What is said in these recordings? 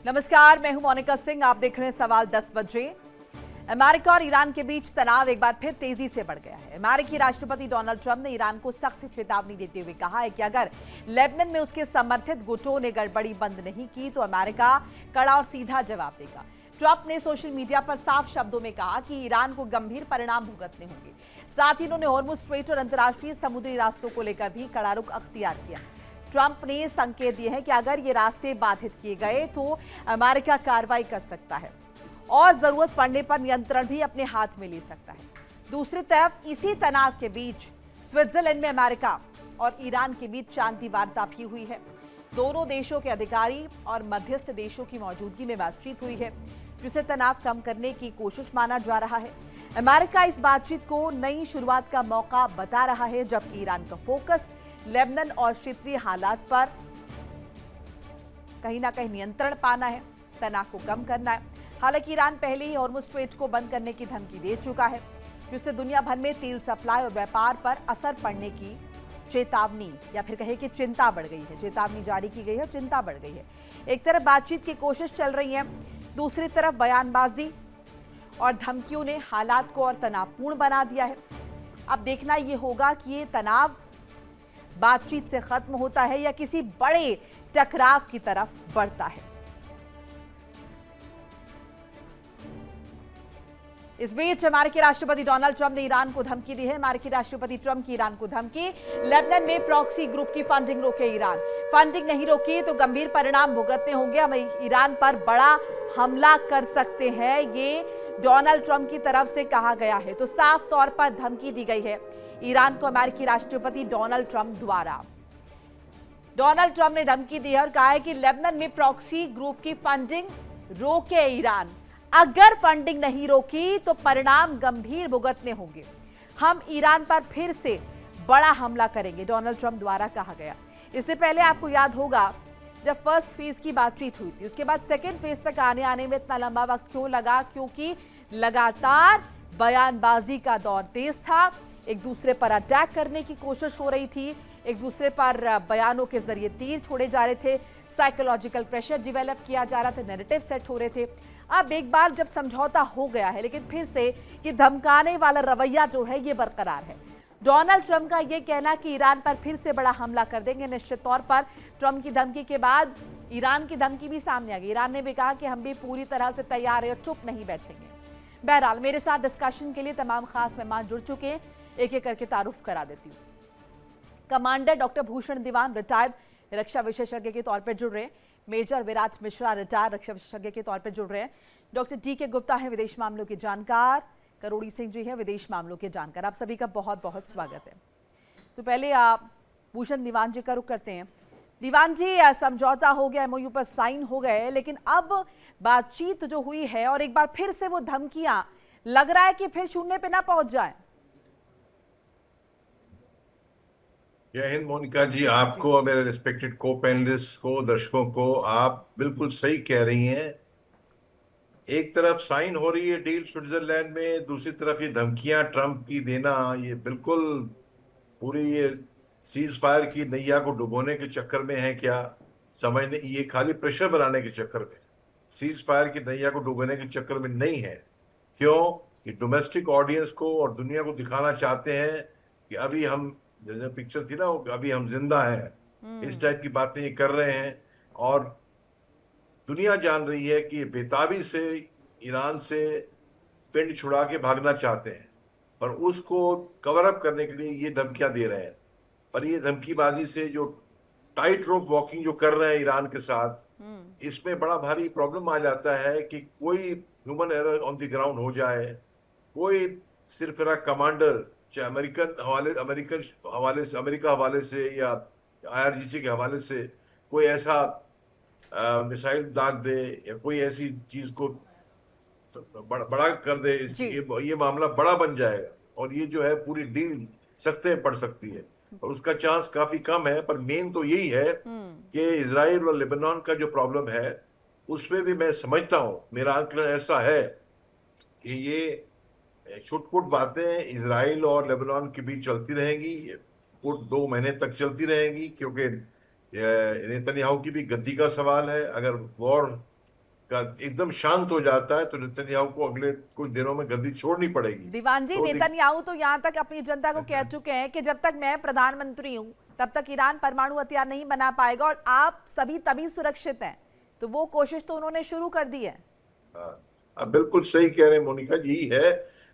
नमस्कार, मैं हूं मोनिका सिंह। आप देख रहे हैं सवाल 10 बजे। अमेरिका और ईरान के बीच तनाव एक बार फिर तेजी से बढ़ गया है। अमेरिकी राष्ट्रपति डोनाल्ड ट्रंप ने ईरान को सख्त चेतावनी देते हुए कहा है कि अगर लेबनान में उसके समर्थित गुटों ने गड़बड़ी बंद नहीं की तो अमेरिका कड़ा और सीधा जवाब देगा। ट्रंप ने सोशल मीडिया पर साफ शब्दों में कहा कि ईरान को गंभीर परिणाम भुगतने होंगे। साथ ही उन्होंने हॉर्मुज स्ट्रेट और अंतर्राष्ट्रीय समुद्री रास्तों को लेकर भी कड़ा रुख अख्तियार किया। ट्रंप ने संकेत दिए हैं कि अगर ये रास्ते बाधित किए गए तो अमेरिका कार्रवाई कर सकता है और जरूरत पड़ने पर नियंत्रण भी अपने हाथ में ले सकता है। दूसरी तरफ इसी तनाव के बीच स्विट्जरलैंड में अमेरिका और ईरान के बीच शांति वार्ता भी हुई है। दोनों देशों के अधिकारी और मध्यस्थ देशों की मौजूदगी में बातचीत हुई है, जिसे तनाव कम करने की कोशिश माना जा रहा है। अमेरिका इस बातचीत को नई शुरुआत का मौका बता रहा है, जबकि ईरान का फोकस लेबनान और क्षेत्रीय हालात पर कहीं ना कहीं नियंत्रण पाना है, तनाव को कम करना है। हालांकि ईरान पहले ही हॉर्मुज स्ट्रेट को बंद करने की धमकी दे चुका है, जिससे दुनिया भर में तेल सप्लाई और व्यापार पर असर पड़ने की चेतावनी या फिर कहे कि चिंता बढ़ गई है। चेतावनी जारी की गई है, चिंता बढ़ गई है। एक तरफ बातचीत की कोशिश चल रही है, दूसरी तरफ बयानबाजी और धमकियों ने हालात को और तनावपूर्ण बना दिया है। अब देखना यह होगा कि ये तनाव बातचीत से खत्म होता है या किसी बड़े टकराव की तरफ बढ़ता है। इस बीच अमेरिकी राष्ट्रपति डोनाल्ड ट्रंप ने ईरान को धमकी दी है। अमेरिकी राष्ट्रपति ट्रंप की ईरान को धमकी, लेबनान में प्रॉक्सी ग्रुप की फंडिंग रोके ईरान। फंडिंग नहीं रोकी तो गंभीर परिणाम भुगतने होंगे, हम ईरान पर बड़ा हमला कर सकते हैं, ये डोनाल्ड ट्रंप की तरफ से कहा गया है। तो साफ तौर पर धमकी दी गई है ईरान को अमेरिकी राष्ट्रपति डोनाल्ड ट्रंप द्वारा। डोनाल्ड ट्रंप ने धमकी दी है और कहा है कि लेबनान में प्रॉक्सी ग्रुप की फंडिंग रोके ईरान। अगर फंडिंग नहीं रोकी तो परिणाम गंभीर भुगतने होंगे, हम ईरान पर फिर से बड़ा हमला करेंगे, डोनाल्ड ट्रंप द्वारा कहा गया। इससे पहले आपको याद होगा जब फर्स्ट फेज की बातचीत हुई थी, उसके बाद सेकेंड फेज तक आने में इतना लंबा वक्त क्यों लगा? क्योंकि लगातार बयानबाजी का दौर तेज था, एक दूसरे पर अटैक करने की कोशिश हो रही थी, एक दूसरे पर बयानों के जरिए तीर छोड़े जा रहे थे, साइकोलॉजिकल प्रेशर डेवलप किया जा रहा था, नैरेटिव सेट हो रहे थे। अब एक बार जब समझौता हो गया है, लेकिन फिर से ये धमकाने वाला रवैया जो है ये बरकरार है। डोनाल्ड ट्रंप का ये कहना कि ईरान पर फिर से बड़ा हमला कर देंगे, निश्चित तौर पर ट्रंप की धमकी के बाद ईरान की धमकी भी सामने आ गई। ईरान ने भी कहा कि हम भी पूरी तरह से तैयार है और चुप नहीं बैठेंगे। बहरहाल मेरे साथ डिस्कशन के लिए तमाम खास मेहमान जुड़ चुके हैं, एक एक करके तारुफ करा देती हूँ। कमांडर डॉक्टर भूषण दीवान रिटायर्ड रक्षा विशेषज्ञ के तौर पर जुड़ रहे हैं। मेजर विराट मिश्रा रिटायर्ड रक्षा विशेषज्ञ के तौर पर जुड़ रहे हैं। Doctor DK. गुप्ता है, विदेश मामलों के जानकार। करोड़ी सिंह जी हैं, विदेश मामलों के जानकार। आप सभी का बहुत बहुत स्वागत है। तो पहले आप भूषण दीवान जी का रुख करते हैं। दीवान जी, समझौता हो गया, एमओयू पर साइन हो गए, लेकिन अब बातचीत जो हुई है और एक बार फिर से वो धमकियां, लग रहा है कि फिर शून्य पे ना पहुंच जाए। जय हिंद मोनिका जी, आपको और मेरे रिस्पेक्टेड को पैनलिस्ट को, दर्शकों को, आप बिल्कुल सही कह रही हैं। एक तरफ साइन हो रही है डील स्विट्जरलैंड में, दूसरी तरफ ये धमकियां ट्रंप की देना, ये बिल्कुल पूरी ये सीज फायर की नैया को डुबोने के चक्कर में है क्या समझने, ये खाली प्रेशर बनाने के चक्कर में, सीज फायर की नैया को डुबोने के चक्कर में नहीं है। क्यों? कि डोमेस्टिक ऑडियंस को और दुनिया को दिखाना चाहते हैं कि अभी हम, जैसे पिक्चर थी ना, अभी हम जिंदा हैं, इस टाइप की बातें ये कर रहे हैं। और दुनिया जान रही है कि बेताबी से ईरान से पिंड छुड़ा के भागना चाहते हैं, पर उसको कवर अप करने के लिए ये धमकियां दे रहे हैं। पर ये धमकीबाजी से जो टाइट रोप वॉकिंग जो कर रहे हैं ईरान के साथ, इसमें बड़ा भारी प्रॉब्लम आ जाता है कि कोई human error on the ground हो जाए, कोई सिर्फ कमांडर, चाहे अमेरिका हवाले से या IRGC के हवाले से कोई ऐसा मिसाइल दाग दे या कोई ऐसी चीज को बड़ा कर दे, ये मामला बड़ा बन जाएगा और ये जो है पूरी डील सख्ते पड़ सकती है, और उसका चांस काफी कम है। पर मेन तो यही है कि इजराइल और लेबनान का जो प्रॉब्लम है उसमें भी मैं समझता हूं, मेरा आंकलन ऐसा है कि ये छुटपुट बातें इजराइल और लेबनान के बीच चलती रहेंगी, फुट 2 महीने तक चलती रहेंगी, क्योंकि नेतन्याहू की भी गद्दी का सवाल है। अगर वॉर का एकदम शांत हो जाता है तो नेतन्याहू को अगले कुछ दिनों में गद्दी छोड़नी पड़ेगी। दीवान जी, तो नेतन्याहू तो यहाँ तक अपनी जनता को कह चुके हैं कि जब तक मैं प्रधानमंत्री हूँ तब तक ईरान परमाणु हथियार नहीं बना पाएगा और आप सभी तभी सुरक्षित हैं, तो वो कोशिश तो उन्होंने शुरू कर दी है। हाँ, आप बिल्कुल सही कह रहे हैं मोनिका जी। है,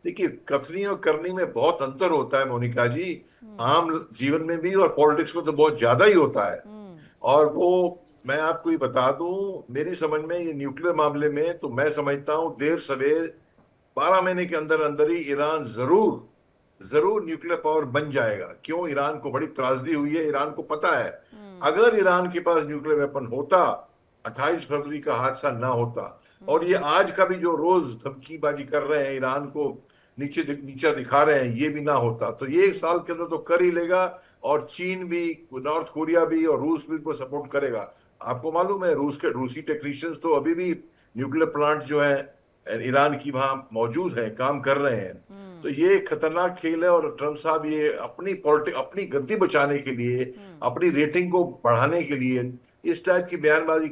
देखिए कथनी और करनी में बहुत अंतर होता है मोनिका जी, आम जीवन में भी और पॉलिटिक्स में तो बहुत ज्यादा ही होता है। और वो मैं आपको ये बता दूं, मेरी समझ में ये न्यूक्लियर मामले में तो मैं समझता हूं देर सवेर 12 महीने के अंदर अंदर ही ईरान जरूर जरूर न्यूक्लियर पावर बन जाएगा। क्यों? ईरान को बड़ी त्रासदी हुई है, ईरान को पता है अगर ईरान के पास न्यूक्लियर वेपन होता 28 फरवरी का हादसा ना होता। और ये आज का भी जो रोज धमकीबाजी कर रहे हैं, ईरान को नीचा दिखा रहे हैं, ये भी ना होता तो ये 1 साल के अंदर तो कर ही लेगा। और चीन भी, नॉर्थ कोरिया भी और रूस भी इनको सपोर्ट करेगा। आपको मालूम है रूसी टेक्नीशियंस तो अभी भी न्यूक्लियर प्लांट जो है ईरान की वहां मौजूद है, काम कर रहे हैं। तो ये एक खतरनाक खेल है और ट्रम्प साहब ये अपनी गद्दी बचाने के लिए, अपनी रेटिंग को बढ़ाने के लिए इस टाइप की बयानबाजी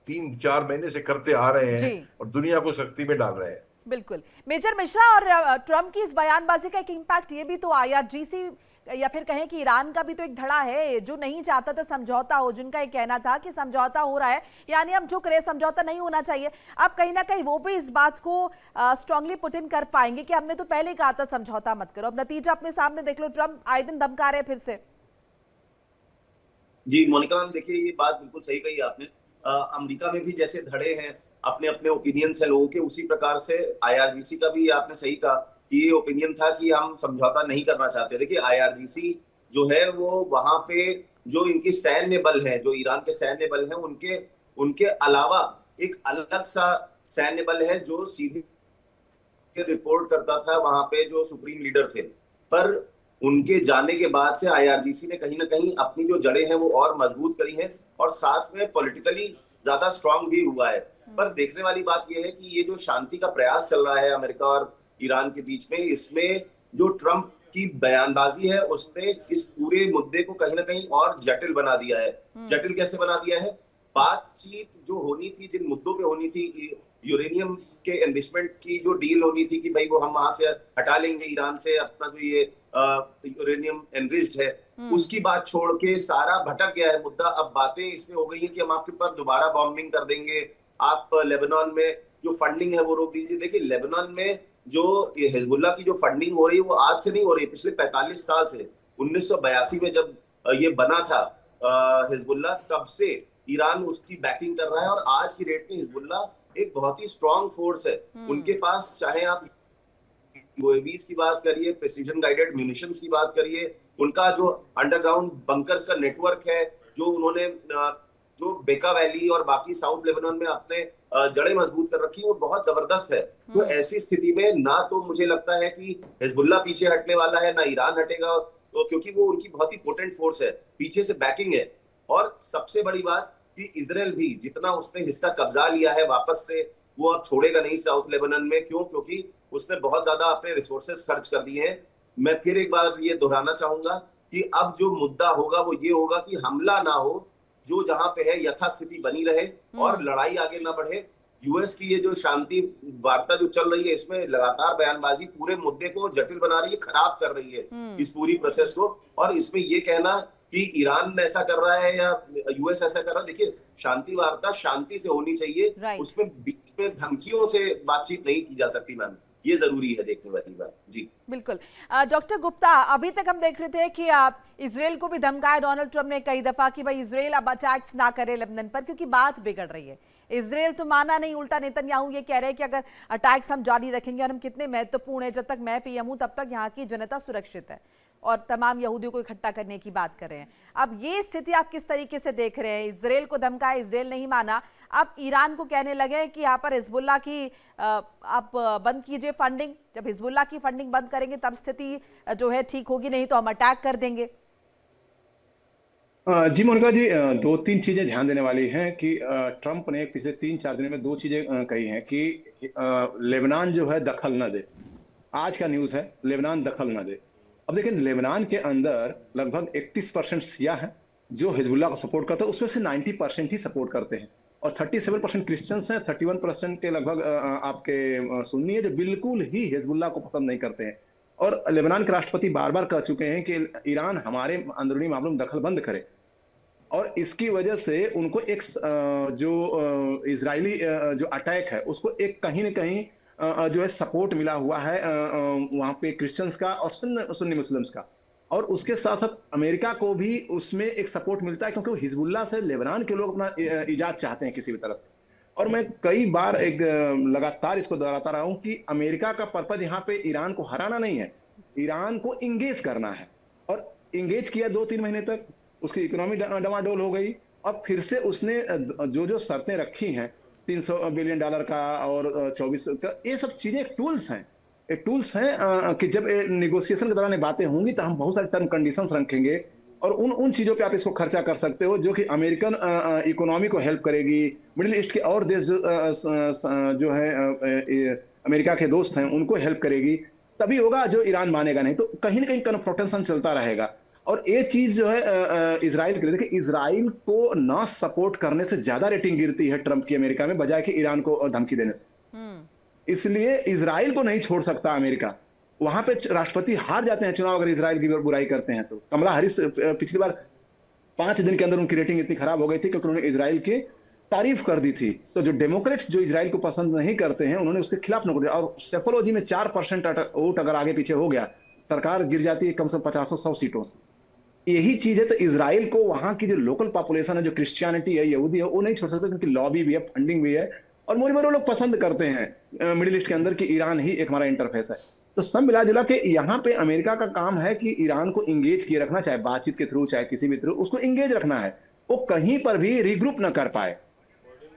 3-4 महीने से करते आ रहे हैं और दुनिया को सख्ती में डाल रहे हैं। बिल्कुल मेजर मिश्रा, और ट्रम्प की इस बयानबाजी का एक इम्पैक्ट ये भी तो आया, जीसी या फिर कहें कि ईरान का भी तो एक धड़ा है जो नहीं चाहता था समझौता हो, जिनका एक कहना था कि समझौता हो रहा है यानी हम झुक रहे, समझौता नहीं होना चाहिए। अब कहीं ना कहीं वो भी इस बात को स्ट्रांगली पुट इन कर पाएंगे कि हमने तो पहले ही कहा था समझौता मत करो। अब नतीजा अपने सामने देख लो, ट्रम्प आए दिन धमका रहे फिर से। जी मोनिका मैम, देखिए ये बात बिल्कुल सही कही आपने। अमेरिका में भी जैसे धड़े हैं, अपने अपने ओपिनियंस है लोगों के, उसी प्रकार से आईआरजीसी का भी आपने सही कहा कि ये ओपिनियन था कि हम समझौता नहीं करना चाहते। देखिए आईआरजीसी जो है वो वहां पे जो इनकी सैन्य बल है, जो ईरान के सैन्य बल हैं, उनके उनके अलावा एक अलग सा सैन्य बल है जो सीधे रिपोर्ट करता था वहां पे जो सुप्रीम लीडर थे। पर उनके जाने के बाद से आईआरजीसी ने कहीं ना कहीं अपनी जो जड़ें हैं वो और मजबूत करी हैं और साथ में पॉलिटिकली ज्यादा स्ट्रांग भी हुआ है। पर देखने वाली बात यह है कि ये जो शांति का प्रयास चल रहा है अमेरिका और ईरान के बीच में, इसमें जो ट्रम्प की बयानबाजी है उसने इस पूरे मुद्दे को कहीं ना कहीं और जटिल बना दिया है। जटिल कैसे बना दिया है? बातचीत जो होनी थी, जिन मुद्दों पे होनी थी, यूरेनियम के एनरिचमेंट की जो डील होनी थी कि भाई वो हम वहां से हटा लेंगे ईरान से अपना जो ये यूरेनियम एनरिच्ड है, उसकी बात छोड़ के सारा भटक गया है मुद्दा। अब बातें इसमें हो गई है कि हम आपके ऊपर दोबारा बॉम्बिंग कर देंगे, आप लेबनान में जो फंडिंग है वो रोक दीजिए। देखिए लेबनान में जो ये हिजबुल्ला की जो फंडिंग हो रही है वो आज से नहीं हो रही है, पिछले 45 साल से। 1982 में जब ये बना था हिजबुल्ला, तब से ईरान उसकी बैकिंग कर रहा है और आज की डेट में हिजबुल्ला एक बहुत ही स्ट्रॉन्ग फोर्स है। उनके पास चाहे आप यूएवीज की बात करिए, प्रिसीजन गाइडेड म्यूनिशंस की बात करिए, उनका जो अंडरग्राउंड बंकर्स का नेटवर्क है, जो उन्होंने जो बेका वैली और बाकी साउथ लेबनान में अपने जड़ें मजबूत कर रखी, वो बहुत जबरदस्त है। तो ऐसी स्थिति में ना तो मुझे लगता है कि हिजबुल्ला पीछे हटने वाला है, ना ईरान हटेगा, तो क्योंकि वो उनकी बहुत ही पोटेंट फोर्स है, पीछे से बैकिंग है। और सबसे बड़ी बात कि इजराइल भी जितना उसने हिस्सा कब्जा लिया है वापस से, वो अब छोड़ेगा नहीं साउथ लेबनान में। क्यों? क्योंकि उसने बहुत ज्यादा अपने रिसोर्सेस खर्च कर दिए हैं। मैं फिर एक बार ये दोहराना चाहूंगा कि अब जो मुद्दा होगा वो ये होगा कि हमला ना हो, जो जहां पे है यथास्थिति बनी रहे और लड़ाई आगे ना बढ़े। यूएस की ये जो शांति वार्ता जो चल रही है, इसमें लगातार बयानबाजी पूरे मुद्दे को जटिल बना रही है, खराब कर रही है इस पूरी प्रोसेस को। और इसमें ये कहना कि ईरान ऐसा कर रहा है या यूएस ऐसा कर रहा है, देखिए शांति वार्ता शांति से होनी चाहिए, उसमें बीच में धमकियों से बातचीत नहीं की जा सकती मैम, ये जरूरी है देखने वाली बात। जी बिल्कुल। डॉक्टर गुप्ता, अभी तक हम देख रहे थे कि इजराइल को भी धमकाया डोनाल्ड ट्रम्प ने कई दफा कि भाई इजराइल अब अटैक्स ना करे लेबनान पर, क्योंकि बात बिगड़ रही है। इजराइल तो माना नहीं, उल्टा नेतन्याहू ये कह रहे हैं कि अगर अटैक्स हम जारी रखेंगे और हम कितने महत्वपूर्ण है, जब तक मैं पीएम हूं तब तक यहाँ की जनता सुरक्षित है, और तमाम यहूदियों को इकट्ठा करने की बात कर रहे हैं। अब ये स्थिति आप किस तरीके से देख रहे हैं? इजराइल को धमकाया, इजराइल नहीं माना, अब ईरान को कहने लगे कि यहाँ पर हिजबुल्ला की आप बंद कीजिए फंडिंग, जब हिजबुल्ला की फंडिंग बंद करेंगे तब स्थिति जो है ठीक होगी, नहीं तो हम अटैक कर देंगे। जी मोनिका जी, 2-3 चीजें ध्यान देने वाली हैं कि ट्रंप ने पिछले 3-4 दिन में 2 चीजें कही हैं कि लेबनान जो है दखल न दे। आज का न्यूज है लेबनान दखल न दे। अब देखिए लेबनान के अंदर लगभग 31% शिया हैं जो हिजबुल्लाह को सपोर्ट करते हैं, उसमें से 90% ही सपोर्ट करते हैं। और 37% क्रिश्चियंस हैं, 31% के लगभग आपके सुन्नी है, जो बिल्कुल ही हिजबुल्लाह को पसंद नहीं करते हैं। और लेबनान के राष्ट्रपति बार बार कह चुके हैं कि ईरान हमारे अंदरूनी मामलों में दखल बंद करे, और इसकी वजह से उनको एक जो इजरायली जो अटैक है उसको एक कहीं ना कहीं जो है सपोर्ट मिला हुआ है वहां पे क्रिश्चियंस का और सुन्नी मुस्लिम्स का। और उसके साथ साथ अमेरिका को भी उसमें एक सपोर्ट मिलता है, क्योंकि वो हिजबुल्लाह से लेबनान के लोग अपना इजाद चाहते हैं किसी भी तरह से। और मैं कई बार एक लगातार इसको दोहराता रहा हूं कि अमेरिका का पर्पज यहाँ पे ईरान को हराना नहीं है, ईरान को इंगेज करना है। और इंगेज किया 2-3 महीने तक, उसकी इकोनॉमी डमाडोल हो गई। अब फिर से उसने जो जो शर्तें रखी हैं $300 बिलियन का और 24 का, ये सब चीजें टूल्स हैं, टूल्स हैं कि जब निगोशिएशन के दौरान बातें होंगी तो हम बहुत सारे टर्म कंडीशंस रखेंगे, और उन उन चीजों पे आप इसको खर्चा कर सकते हो जो कि अमेरिकन इकोनॉमी को हेल्प करेगी। मिडिल ईस्ट के और देश जो है अमेरिका के दोस्त हैं उनको हेल्प करेगी, तभी होगा। जो ईरान मानेगा नहीं, तो कहीं ना कहीं कन्फ्रंटेशन चलता रहेगा। और ये चीज जो है इजराइल के लिए, देखिए इजराइल को ना सपोर्ट करने से ज्यादा रेटिंग गिरती है ट्रंप की अमेरिका में, बजाय कि ईरान को धमकी देने से। इसलिए इजराइल को नहीं छोड़ सकता अमेरिका। वहां पे राष्ट्रपति हार जाते हैं चुनाव अगर इजराइल की बुराई करते हैं तो। कमला हैरिस पिछली बार 5 दिन के अंदर उनकी रेटिंग इतनी खराब हो गई थी क्योंकि उन्होंने इजराइल की तारीफ कर दी थी। तो जो डेमोक्रेट्स जो इजराइल को पसंद नहीं करते हैं उन्होंने उसके खिलाफ नोट दिया, और सेफोलॉजी में 4% वोट अगर आगे पीछे हो गया, सरकार गिर जाती है कम से कम 50-100 सीटों से। यही चीज है। तो इजराइल को वहां की जो लोकल पॉपुलेशन है, जो क्रिश्चियनिटी है, यहूदी है, वो नहीं छोड़ सकते, क्योंकि लॉबी भी है, फंडिंग भी है, और मोरीबर वो लोग पसंद करते हैं मिडिल ईस्ट के अंदर कि ईरान ही एक हमारा इंटरफेस है। तो सब मिला जुला के यहाँ पे अमेरिका का काम है कि ईरान को इंगेज किए रखना, चाहे बातचीत के थ्रू चाहे किसी भी थ्रू, उसको इंगेज रखना है, वो कहीं पर भी रिग्रुप ना कर पाए।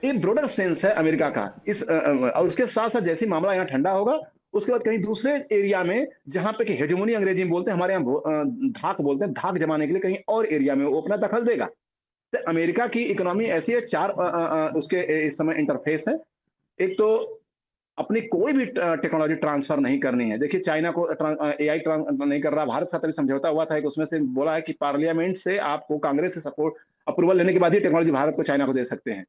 ये ब्रॉडर सेंस है अमेरिका का। और उसके साथ साथ जैसे मामला यहाँ ठंडा होगा, उसके बाद कहीं दूसरे एरिया में जहां पे कि हेजेमोनी अंग्रेजी में बोलते हैं, हमारे यहाँ धाक बोलते हैं, धाक जमाने के लिए कहीं और एरिया में वो अपना दखल देगा। तो अमेरिका की इकोनॉमी ऐसी है, 4 उसके इस समय इंटरफेस है। एक तो अपनी कोई भी टेक्नोलॉजी ट्रांसफर नहीं करनी है। देखिए चाइना को एआई ट्रांसफर नहीं कर रहा, भारत का तभी समझौता हुआ था कि उसमें से बोला है कि पार्लियामेंट से आपको, कांग्रेस से सपोर्ट अप्रूवल लेने के बाद ही टेक्नोलॉजी भारत को चाइना को दे सकते हैं।